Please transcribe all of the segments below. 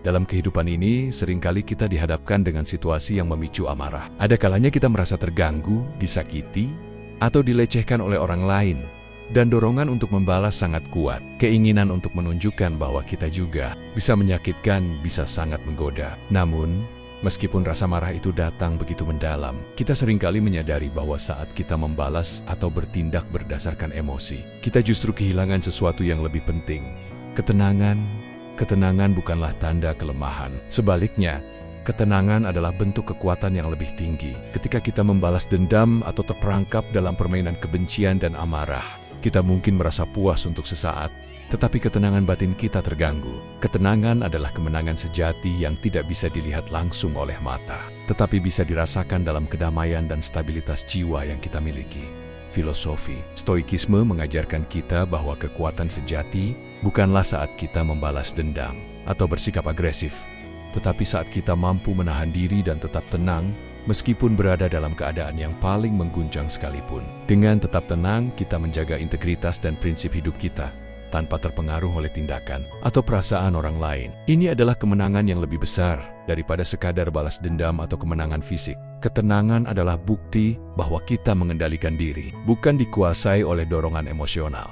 Dalam kehidupan ini, seringkali kita dihadapkan dengan situasi yang memicu amarah. Ada kalanya kita merasa terganggu, disakiti, atau dilecehkan oleh orang lain. Dan dorongan untuk membalas sangat kuat. Keinginan untuk menunjukkan bahwa kita juga bisa menyakitkan, bisa sangat menggoda. Namun, meskipun rasa marah itu datang begitu mendalam, kita seringkali menyadari bahwa saat kita membalas atau bertindak berdasarkan emosi, kita justru kehilangan sesuatu yang lebih penting. Ketenangan bukanlah tanda kelemahan. Sebaliknya, ketenangan adalah bentuk kekuatan yang lebih tinggi. Ketika kita membalas dendam atau terperangkap dalam permainan kebencian dan amarah, kita mungkin merasa puas untuk sesaat, tetapi ketenangan batin kita terganggu. Ketenangan adalah kemenangan sejati yang tidak bisa dilihat langsung oleh mata, tetapi bisa dirasakan dalam kedamaian dan stabilitas jiwa yang kita miliki. Filosofi Stoikisme mengajarkan kita bahwa kekuatan sejati bukanlah saat kita membalas dendam atau bersikap agresif, tetapi saat kita mampu menahan diri dan tetap tenang, meskipun berada dalam keadaan yang paling mengguncang sekalipun. Dengan tetap tenang, kita menjaga integritas dan prinsip hidup kita, tanpa terpengaruh oleh tindakan atau perasaan orang lain. Ini adalah kemenangan yang lebih besar daripada sekadar balas dendam atau kemenangan fisik. Ketenangan adalah bukti bahwa kita mengendalikan diri, bukan dikuasai oleh dorongan emosional.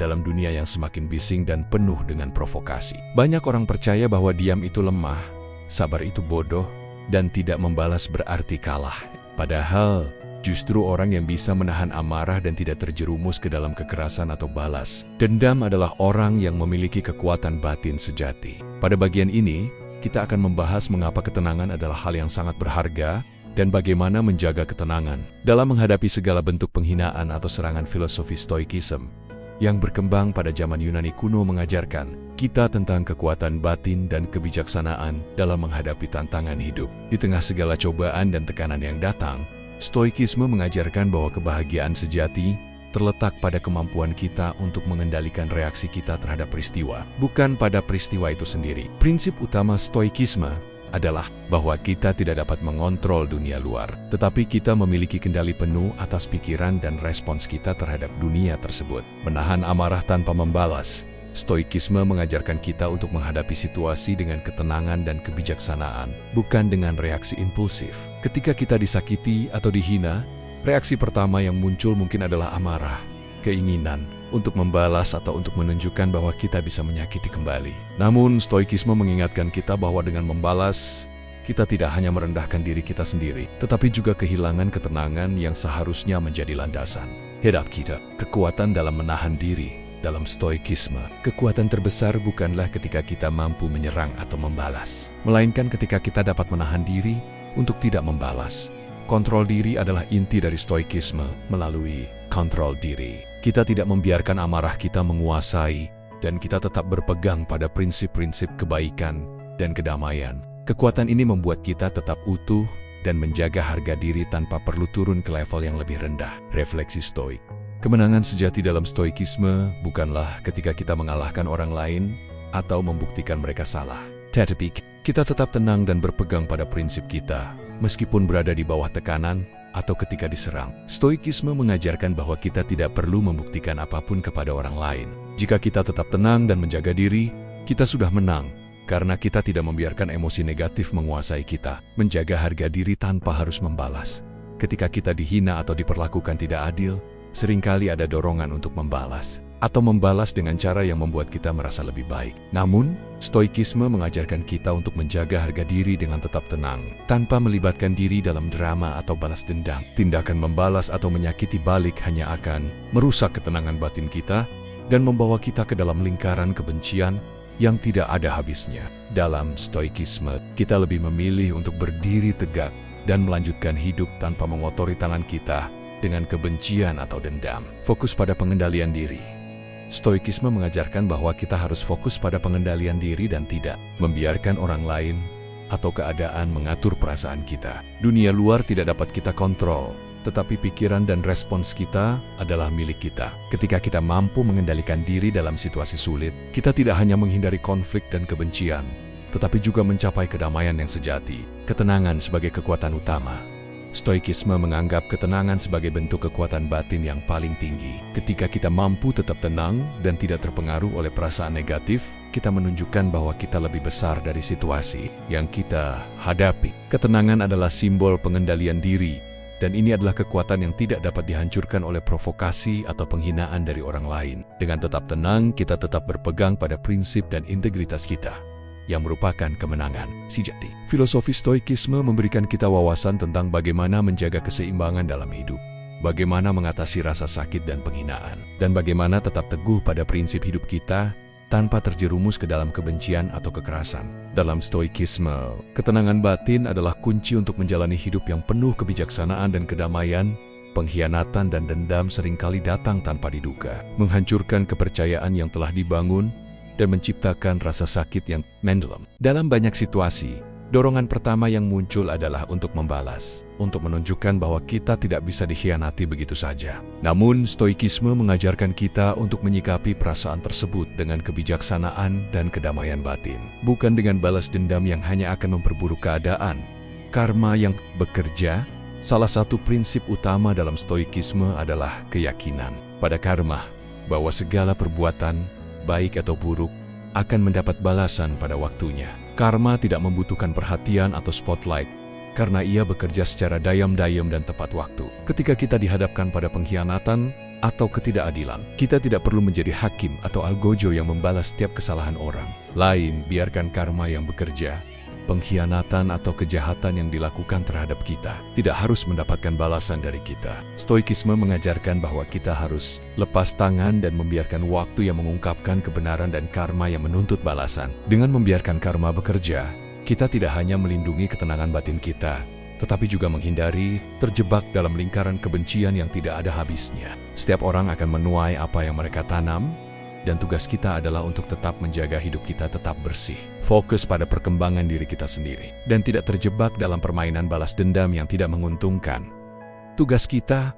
Dalam dunia yang semakin bising dan penuh dengan provokasi, banyak orang percaya bahwa diam itu lemah, sabar itu bodoh, dan tidak membalas berarti kalah. Padahal, justru orang yang bisa menahan amarah dan tidak terjerumus ke dalam kekerasan atau balas dendam adalah orang yang memiliki kekuatan batin sejati. Pada bagian ini, kita akan membahas mengapa ketenangan adalah hal yang sangat berharga dan bagaimana menjaga ketenangan dalam menghadapi segala bentuk penghinaan atau serangan. Filosofi Stoikisme yang berkembang pada zaman Yunani kuno mengajarkan kita tentang kekuatan batin dan kebijaksanaan dalam menghadapi tantangan hidup. Di tengah segala cobaan dan tekanan yang datang, Stoikisme mengajarkan bahwa kebahagiaan sejati terletak pada kemampuan kita untuk mengendalikan reaksi kita terhadap peristiwa, bukan pada peristiwa itu sendiri. Prinsip utama Stoikisme adalah bahwa kita tidak dapat mengontrol dunia luar, tetapi kita memiliki kendali penuh atas pikiran dan respons kita terhadap dunia tersebut. Menahan amarah tanpa membalas. Stoikisme mengajarkan kita untuk menghadapi situasi dengan ketenangan dan kebijaksanaan, bukan dengan reaksi impulsif. Ketika kita disakiti atau dihina, reaksi pertama yang muncul mungkin adalah amarah, keinginan untuk membalas atau untuk menunjukkan bahwa kita bisa menyakiti kembali. Namun, Stoikisme mengingatkan kita bahwa dengan membalas, kita tidak hanya merendahkan diri kita sendiri, tetapi juga kehilangan ketenangan yang seharusnya menjadi landasan hidup kita. Kekuatan dalam menahan diri. Dalam Stoikisme, kekuatan terbesar bukanlah ketika kita mampu menyerang atau membalas, melainkan ketika kita dapat menahan diri untuk tidak membalas. Kontrol diri adalah inti dari Stoikisme. Melalui kontrol diri, kita tidak membiarkan amarah kita menguasai, dan kita tetap berpegang pada prinsip-prinsip kebaikan dan kedamaian. Kekuatan ini membuat kita tetap utuh dan menjaga harga diri tanpa perlu turun ke level yang lebih rendah. Refleksi Stoik. Kemenangan sejati dalam Stoikisme bukanlah ketika kita mengalahkan orang lain atau membuktikan mereka salah, tetapi kita tetap tenang dan berpegang pada prinsip kita, meskipun berada di bawah tekanan atau ketika diserang. Stoikisme mengajarkan bahwa kita tidak perlu membuktikan apapun kepada orang lain. Jika kita tetap tenang dan menjaga diri, kita sudah menang, karena kita tidak membiarkan emosi negatif menguasai kita. Menjaga harga diri tanpa harus membalas. Ketika kita dihina atau diperlakukan tidak adil, seringkali ada dorongan untuk membalas, atau membalas dengan cara yang membuat kita merasa lebih baik. Namun, Stoikisme mengajarkan kita untuk menjaga harga diri dengan tetap tenang, tanpa melibatkan diri dalam drama atau balas dendam. Tindakan membalas atau menyakiti balik hanya akan merusak ketenangan batin kita dan membawa kita ke dalam lingkaran kebencian yang tidak ada habisnya. Dalam Stoikisme, kita lebih memilih untuk berdiri tegak dan melanjutkan hidup tanpa mengotori tangan kita dengan kebencian atau dendam. Fokus pada pengendalian diri. Stoikisme mengajarkan bahwa kita harus fokus pada pengendalian diri dan tidak membiarkan orang lain atau keadaan mengatur perasaan kita. Dunia luar tidak dapat kita kontrol, tetapi pikiran dan respons kita adalah milik kita. Ketika kita mampu mengendalikan diri dalam situasi sulit, kita tidak hanya menghindari konflik dan kebencian, tetapi juga mencapai kedamaian yang sejati. Ketenangan sebagai kekuatan utama. Stoikisme menganggap ketenangan sebagai bentuk kekuatan batin yang paling tinggi. Ketika kita mampu tetap tenang dan tidak terpengaruh oleh perasaan negatif, kita menunjukkan bahwa kita lebih besar dari situasi yang kita hadapi. Ketenangan adalah simbol pengendalian diri, dan ini adalah kekuatan yang tidak dapat dihancurkan oleh provokasi atau penghinaan dari orang lain. Dengan tetap tenang, kita tetap berpegang pada prinsip dan integritas kita, yang merupakan kemenangan sejati. Filosofi Stoikisme memberikan kita wawasan tentang bagaimana menjaga keseimbangan dalam hidup, bagaimana mengatasi rasa sakit dan penghinaan, dan bagaimana tetap teguh pada prinsip hidup kita tanpa terjerumus ke dalam kebencian atau kekerasan. Dalam Stoikisme, ketenangan batin adalah kunci untuk menjalani hidup yang penuh kebijaksanaan dan kedamaian. Pengkhianatan dan dendam seringkali datang tanpa diduga, menghancurkan kepercayaan yang telah dibangun dan menciptakan rasa sakit yang mendalam. Dalam banyak situasi, dorongan pertama yang muncul adalah untuk membalas, untuk menunjukkan bahwa kita tidak bisa dikhianati begitu saja. Namun, Stoikisme mengajarkan kita untuk menyikapi perasaan tersebut dengan kebijaksanaan dan kedamaian batin, bukan dengan balas dendam yang hanya akan memperburuk keadaan. Karma yang bekerja. Salah satu prinsip utama dalam Stoikisme adalah keyakinan pada karma, bahwa segala perbuatan baik atau buruk, akan mendapat balasan pada waktunya. Karma tidak membutuhkan perhatian atau spotlight, karena ia bekerja secara diam-diam dan tepat waktu. Ketika kita dihadapkan pada pengkhianatan atau ketidakadilan, kita tidak perlu menjadi hakim atau algojo yang membalas setiap kesalahan orang lain. Biarkan karma yang bekerja. Pengkhianatan atau kejahatan yang dilakukan terhadap kita tidak harus mendapatkan balasan dari kita. Stoikisme mengajarkan bahwa kita harus lepas tangan dan membiarkan waktu yang mengungkapkan kebenaran dan karma yang menuntut balasan. Dengan membiarkan karma bekerja, kita tidak hanya melindungi ketenangan batin kita, tetapi juga menghindari terjebak dalam lingkaran kebencian yang tidak ada habisnya. Setiap orang akan menuai apa yang mereka tanam, dan tugas kita adalah untuk tetap menjaga hidup kita tetap bersih, fokus pada perkembangan diri kita sendiri, dan tidak terjebak dalam permainan balas dendam yang tidak menguntungkan. Tugas kita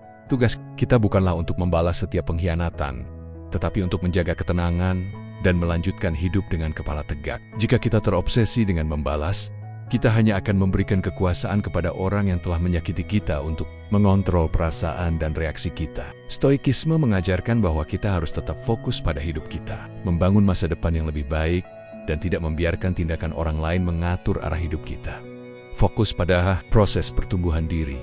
bukanlah untuk membalas setiap pengkhianatan, tetapi untuk menjaga ketenangan dan melanjutkan hidup dengan kepala tegak. Jika kita terobsesi dengan membalas, kita hanya akan memberikan kekuasaan kepada orang yang telah menyakiti kita untuk mengontrol perasaan dan reaksi kita. Stoikisme mengajarkan bahwa kita harus tetap fokus pada hidup kita, membangun masa depan yang lebih baik, dan tidak membiarkan tindakan orang lain mengatur arah hidup kita. Fokus pada proses pertumbuhan diri.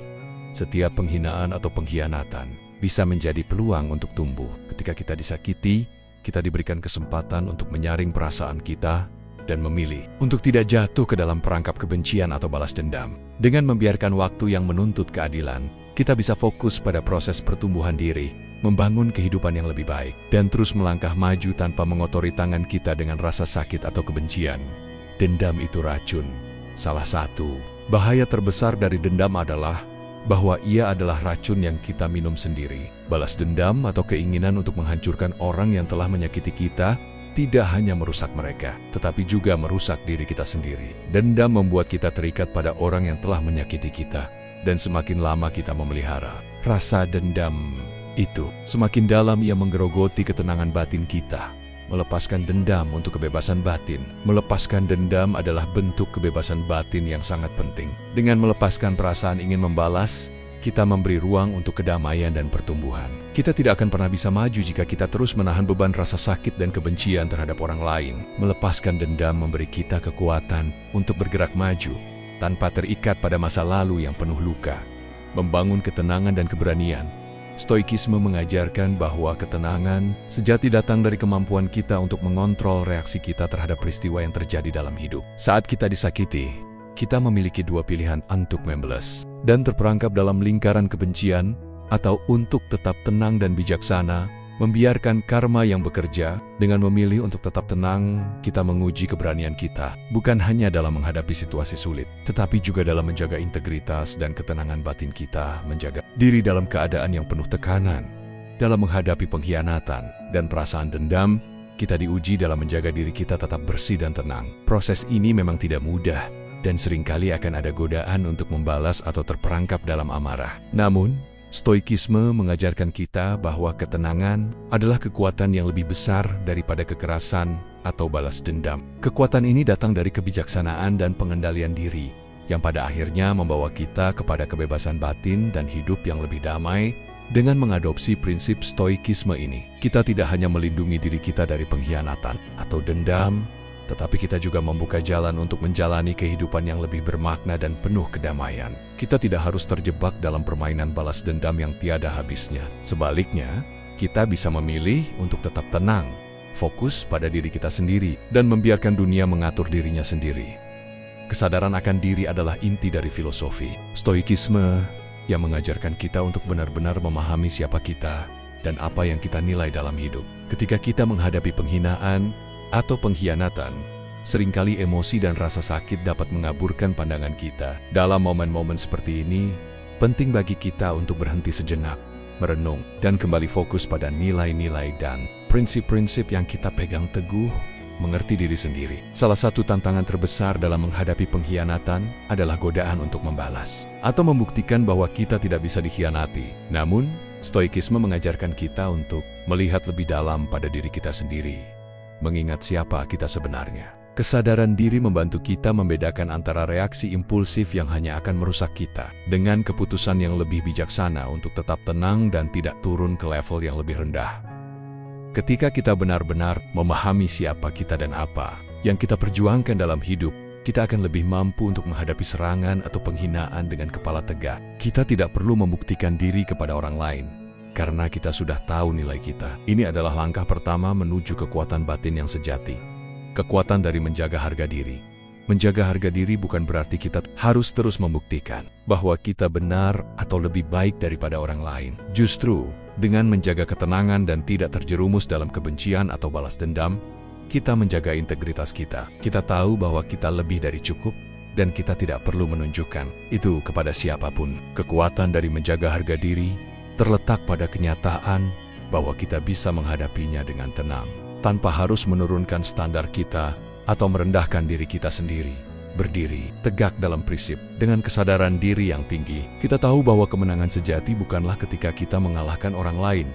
Setiap penghinaan atau pengkhianatan bisa menjadi peluang untuk tumbuh. Ketika kita disakiti, kita diberikan kesempatan untuk menyaring perasaan kita dan memilih untuk tidak jatuh ke dalam perangkap kebencian atau balas dendam. Dengan membiarkan waktu yang menuntut keadilan, kita bisa fokus pada proses pertumbuhan diri, membangun kehidupan yang lebih baik, dan terus melangkah maju tanpa mengotori tangan kita dengan rasa sakit atau kebencian. Dendam itu racun. Salah satu bahaya terbesar dari dendam adalah bahwa ia adalah racun yang kita minum sendiri. Balas dendam atau keinginan untuk menghancurkan orang yang telah menyakiti kita tidak hanya merusak mereka, tetapi juga merusak diri kita sendiri. Dendam membuat kita terikat pada orang yang telah menyakiti kita, dan semakin lama kita memelihara rasa dendam itu, semakin dalam ia menggerogoti ketenangan batin kita. Melepaskan dendam untuk kebebasan batin. Melepaskan dendam adalah bentuk kebebasan batin yang sangat penting. Dengan melepaskan perasaan ingin membalas, kita memberi ruang untuk kedamaian dan pertumbuhan. Kita tidak akan pernah bisa maju jika kita terus menahan beban rasa sakit dan kebencian terhadap orang lain. Melepaskan dendam memberi kita kekuatan untuk bergerak maju, tanpa terikat pada masa lalu yang penuh luka. Membangun ketenangan dan keberanian. Stoikisme mengajarkan bahwa ketenangan sejati datang dari kemampuan kita untuk mengontrol reaksi kita terhadap peristiwa yang terjadi dalam hidup. Saat kita disakiti, kita memiliki dua pilihan untuk membalas dan terperangkap dalam lingkaran kebencian, atau untuk tetap tenang dan bijaksana, membiarkan karma yang bekerja. Dengan memilih untuk tetap tenang, kita menguji keberanian kita, bukan hanya dalam menghadapi situasi sulit, tetapi juga dalam menjaga integritas dan ketenangan batin kita, menjaga diri dalam keadaan yang penuh tekanan. Dalam menghadapi pengkhianatan dan perasaan dendam, kita diuji dalam menjaga diri kita tetap bersih dan tenang. Proses ini memang tidak mudah, dan seringkali akan ada godaan untuk membalas atau terperangkap dalam amarah. Namun, Stoikisme mengajarkan kita bahwa ketenangan adalah kekuatan yang lebih besar daripada kekerasan atau balas dendam. Kekuatan ini datang dari kebijaksanaan dan pengendalian diri, yang pada akhirnya membawa kita kepada kebebasan batin dan hidup yang lebih damai. Dengan mengadopsi prinsip stoikisme ini, kita tidak hanya melindungi diri kita dari pengkhianatan atau dendam, tetapi kita juga membuka jalan untuk menjalani kehidupan yang lebih bermakna dan penuh kedamaian. Kita tidak harus terjebak dalam permainan balas dendam yang tiada habisnya. Sebaliknya, kita bisa memilih untuk tetap tenang, fokus pada diri kita sendiri, dan membiarkan dunia mengatur dirinya sendiri. Kesadaran akan diri adalah inti dari filosofi stoikisme yang mengajarkan kita untuk benar-benar memahami siapa kita dan apa yang kita nilai dalam hidup. Ketika kita menghadapi penghinaan atau pengkhianatan, seringkali emosi dan rasa sakit dapat mengaburkan pandangan kita. Dalam momen-momen seperti ini, penting bagi kita untuk berhenti sejenak, merenung, dan kembali fokus pada nilai-nilai dan prinsip-prinsip yang kita pegang teguh. Mengerti diri sendiri. Salah satu tantangan terbesar dalam menghadapi pengkhianatan adalah godaan untuk membalas atau membuktikan bahwa kita tidak bisa dikhianati. Namun, stoikisme mengajarkan kita untuk melihat lebih dalam pada diri kita sendiri, mengingat siapa kita sebenarnya. Kesadaran diri membantu kita membedakan antara reaksi impulsif yang hanya akan merusak kita dengan keputusan yang lebih bijaksana untuk tetap tenang dan tidak turun ke level yang lebih rendah. Ketika kita benar-benar memahami siapa kita dan apa yang kita perjuangkan dalam hidup, kita akan lebih mampu untuk menghadapi serangan atau penghinaan dengan kepala tegak. Kita tidak perlu membuktikan diri kepada orang lain, karena kita sudah tahu nilai kita. Ini adalah langkah pertama menuju kekuatan batin yang sejati. Kekuatan dari menjaga harga diri. Menjaga harga diri bukan berarti kita harus terus membuktikan bahwa kita benar atau lebih baik daripada orang lain. Justru, dengan menjaga ketenangan dan tidak terjerumus dalam kebencian atau balas dendam, kita menjaga integritas kita. Kita tahu bahwa kita lebih dari cukup, dan kita tidak perlu menunjukkan itu kepada siapapun. Kekuatan dari menjaga harga diri terletak pada kenyataan bahwa kita bisa menghadapinya dengan tenang, tanpa harus menurunkan standar kita atau merendahkan diri kita sendiri. Berdiri tegak dalam prinsip dengan kesadaran diri yang tinggi. Kita tahu bahwa kemenangan sejati bukanlah ketika kita mengalahkan orang lain,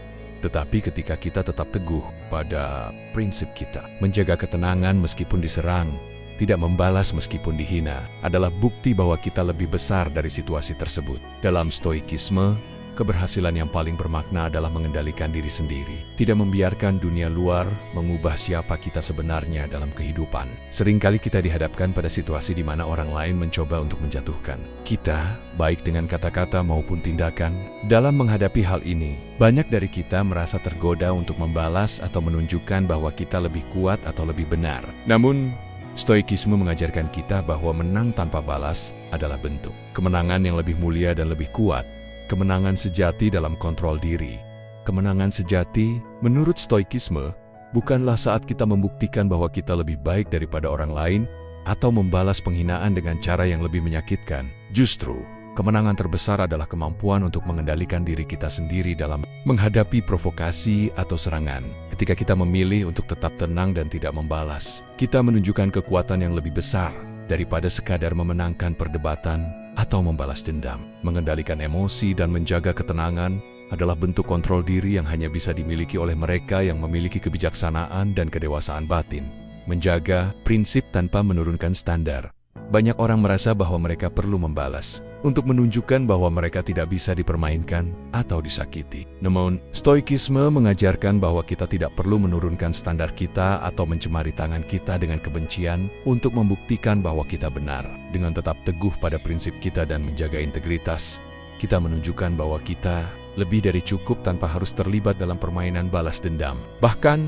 tetapi ketika kita tetap teguh pada prinsip kita. Menjaga ketenangan meskipun diserang, tidak membalas meskipun dihina, adalah bukti bahwa kita lebih besar dari situasi tersebut. Dalam stoikisme, keberhasilan yang paling bermakna adalah mengendalikan diri sendiri, tidak membiarkan dunia luar mengubah siapa kita sebenarnya dalam kehidupan. Seringkali kita dihadapkan pada situasi di mana orang lain mencoba untuk menjatuhkan kita, baik dengan kata-kata maupun tindakan. Dalam menghadapi hal ini, banyak dari kita merasa tergoda untuk membalas atau menunjukkan bahwa kita lebih kuat atau lebih benar. Namun, stoikisme mengajarkan kita bahwa menang tanpa balas adalah bentuk kemenangan yang lebih mulia dan lebih kuat. Kemenangan sejati dalam kontrol diri. Kemenangan sejati, menurut stoikisme, bukanlah saat kita membuktikan bahwa kita lebih baik daripada orang lain atau membalas penghinaan dengan cara yang lebih menyakitkan. Justru, kemenangan terbesar adalah kemampuan untuk mengendalikan diri kita sendiri dalam menghadapi provokasi atau serangan. Ketika kita memilih untuk tetap tenang dan tidak membalas, kita menunjukkan kekuatan yang lebih besar daripada sekadar memenangkan perdebatan atau membalas dendam. Mengendalikan emosi dan menjaga ketenangan adalah bentuk kontrol diri yang hanya bisa dimiliki oleh mereka yang memiliki kebijaksanaan dan kedewasaan batin. Menjaga prinsip tanpa menurunkan standar. Banyak orang merasa bahwa mereka perlu membalas untuk menunjukkan bahwa mereka tidak bisa dipermainkan atau disakiti. Namun, stoikisme mengajarkan bahwa kita tidak perlu menurunkan standar kita atau mencemari tangan kita dengan kebencian untuk membuktikan bahwa kita benar. Dengan tetap teguh pada prinsip kita dan menjaga integritas, kita menunjukkan bahwa kita lebih dari cukup tanpa harus terlibat dalam permainan balas dendam. Bahkan,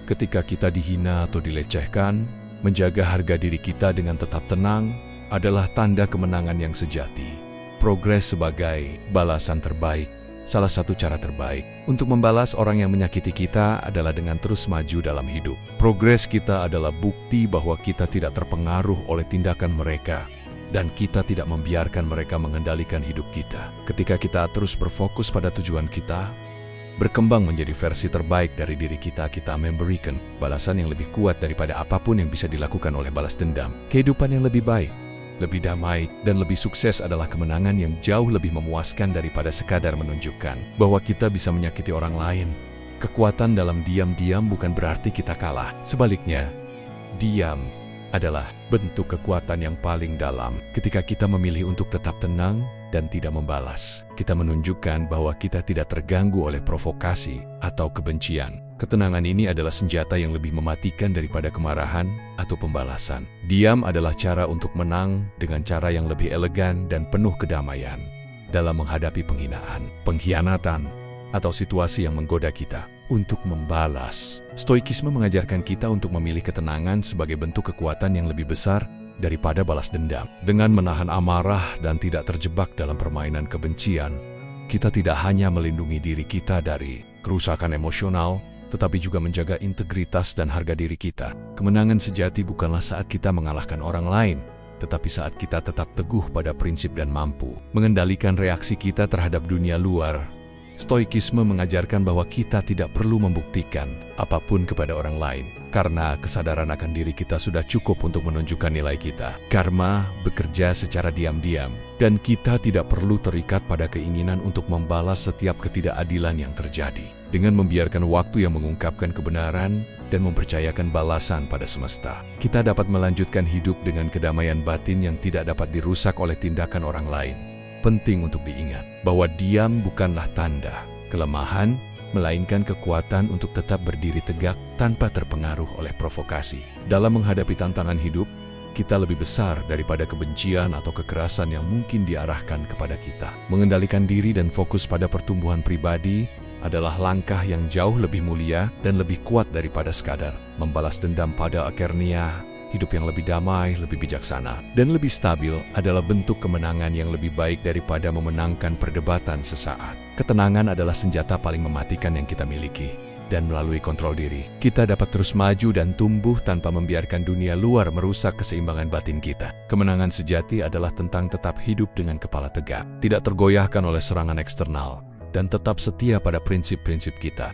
ketika kita dihina atau dilecehkan, menjaga harga diri kita dengan tetap tenang adalah tanda kemenangan yang sejati. Progres sebagai balasan terbaik. Salah satu cara terbaik untuk membalas orang yang menyakiti kita adalah dengan terus maju dalam hidup. Progres kita adalah bukti bahwa kita tidak terpengaruh oleh tindakan mereka, dan kita tidak membiarkan mereka mengendalikan hidup kita. Ketika kita terus berfokus pada tujuan kita, berkembang menjadi versi terbaik dari diri kita, kita memberikan balasan yang lebih kuat daripada apapun yang bisa dilakukan oleh balas dendam. Kehidupan yang lebih baik, lebih damai, dan lebih sukses adalah kemenangan yang jauh lebih memuaskan daripada sekadar menunjukkan bahwa kita bisa menyakiti orang lain. Kekuatan dalam diam-diam bukan berarti kita kalah. Sebaliknya, diam adalah bentuk kekuatan yang paling dalam. Ketika kita memilih untuk tetap tenang dan tidak membalas, kita menunjukkan bahwa kita tidak terganggu oleh provokasi atau kebencian. Ketenangan ini adalah senjata yang lebih mematikan daripada kemarahan atau pembalasan. Diam adalah cara untuk menang dengan cara yang lebih elegan dan penuh kedamaian dalam menghadapi penghinaan, pengkhianatan, atau situasi yang menggoda kita. Untuk membalas, Stoikisme mengajarkan kita untuk memilih ketenangan sebagai bentuk kekuatan yang lebih besar daripada balas dendam. Dengan menahan amarah dan tidak terjebak dalam permainan kebencian, kita tidak hanya melindungi diri kita dari kerusakan emosional, tetapi juga menjaga integritas dan harga diri kita. Kemenangan sejati bukanlah saat kita mengalahkan orang lain, tetapi saat kita tetap teguh pada prinsip dan mampu mengendalikan reaksi kita terhadap dunia luar. Stoikisme mengajarkan bahwa kita tidak perlu membuktikan apapun kepada orang lain, karena kesadaran akan diri kita sudah cukup untuk menunjukkan nilai kita. Karma bekerja secara diam-diam, dan kita tidak perlu terikat pada keinginan untuk membalas setiap ketidakadilan yang terjadi. Dengan membiarkan waktu yang mengungkapkan kebenaran dan mempercayakan balasan pada semesta, kita dapat melanjutkan hidup dengan kedamaian batin yang tidak dapat dirusak oleh tindakan orang lain. Penting untuk diingat bahwa diam bukanlah tanda kelemahan, melainkan kekuatan untuk tetap berdiri tegak tanpa terpengaruh oleh provokasi. Dalam menghadapi tantangan hidup, kita lebih besar daripada kebencian atau kekerasan yang mungkin diarahkan kepada kita. Mengendalikan diri dan fokus pada pertumbuhan pribadi adalah langkah yang jauh lebih mulia dan lebih kuat daripada sekadar membalas dendam. Pada akhirnya, hidup yang lebih damai, lebih bijaksana, dan lebih stabil adalah bentuk kemenangan yang lebih baik daripada memenangkan perdebatan sesaat. Ketenangan adalah senjata paling mematikan yang kita miliki, dan melalui kontrol diri, kita dapat terus maju dan tumbuh tanpa membiarkan dunia luar merusak keseimbangan batin kita. Kemenangan sejati adalah tentang tetap hidup dengan kepala tegak, tidak tergoyahkan oleh serangan eksternal, dan tetap setia pada prinsip-prinsip kita.